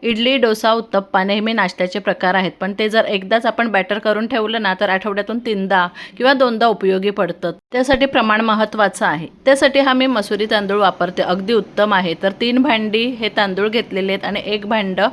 इडली, डोसा, उत्तप्पा नेहमी नाश्त्याचे प्रकार आहेत, पण ते जर एकदाच आपण बॅटर करून ठेवलं ना, तर आठवड्यातून 3दा किंवा 2दा उपयोगी पडतं. त्यासाठी प्रमाण महत्त्वाचं आहे. त्यासाठी हा मी मसुरी तांदूळ वापरते. अगदी उत्तम आहे. तर 3 भांडी हे तांदूळ घेतलेले आहेत आणि 1 भांडं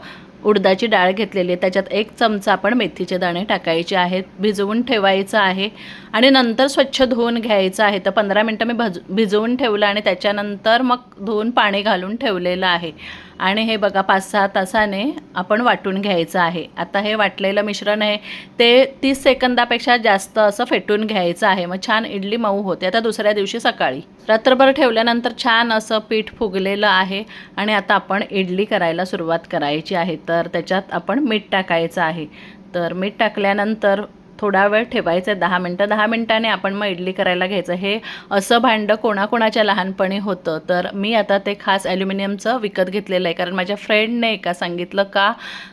उडदाची डाळ घेतलेली आहे. त्याच्यात 1 चमचा आपण मेथीचे दाणे टाकायचे आहेत. भिजवून ठेवायचं आहे आणि नंतर स्वच्छ धुवून घ्यायचं आहे. तर 15 मिनटं मी भिजवून ठेवलं आणि त्याच्यानंतर मग धुवून पाणी घालून ठेवलेलं आहे. आणि हे बघा 5-6 तासाने आपण वाटून घ्यायचं आहे. आता हे वाटलेलं मिश्रण आहे ते 30 सेकंदापेक्षा जास्त असं फेटून घ्यायचं आहे. मग छान इडली मऊ होते. आता दुसऱ्या दिवशी सकाळी रात्रभर ठेवल्यानंतर छान असं पीठ फुगलेलं आहे आणि आता आपण इडली करायला सुरुवात करायची आहे. तर त्याच्यात आपण मीठ टाकायचं आहे. तर मीठ टाकल्यानंतर थोडा वेळ ठेवायचं आहे 10 मिनटं. 10 मिनटाने आपण मग इडली करायला घ्यायचं. हे असं भांडं कोणाकोणाच्या लहानपणी होतं, तर मी आता ते खास ॲल्युमिनियमचं विकत घेतलेलं आहे. कारण माझ्या फ्रेंडने एका सांगितलं का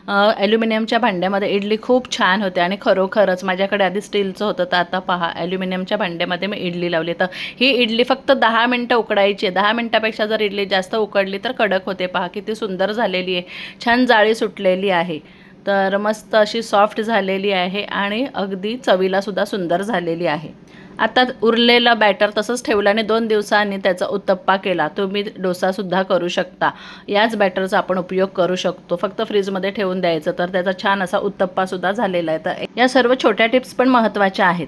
ॲल्युमिनियमच्या भांड्यामध्ये इडली खूप छान होते आणि खरोखरच माझ्याकडे आधी स्टीलचं होतं, तर आता पहा ॲल्युमिनियमच्या भांड्यामध्ये मी इडली लावली. तर ही इडली फक्त 10 मिनटं उकडायची आहे. 10 मिनटापेक्षा जर इडली जास्त उकडली तर कडक होते. पहा किती सुंदर झालेली आहे, छान जाळी सुटलेली आहे. तर मस्त अशी सॉफ्ट झालेली आहे आणि अगदी चवीलासुद्धा सुंदर झालेली आहे. आता उरलेलं बॅटर तसंच ठेवलं आणि 2 दिवसांनी त्याचा उत्तप्पा केला. तुम्ही डोसासुद्धा करू शकता. याच बॅटरचा आपण उपयोग करू शकतो. फक्त फ्रीजमध्ये ठेवून द्यायचं, तर त्याचा छान असा उत्तप्पासुद्धा झालेला आहे. तर या सर्व छोट्या टिप्स पण महत्त्वाच्या आहेत.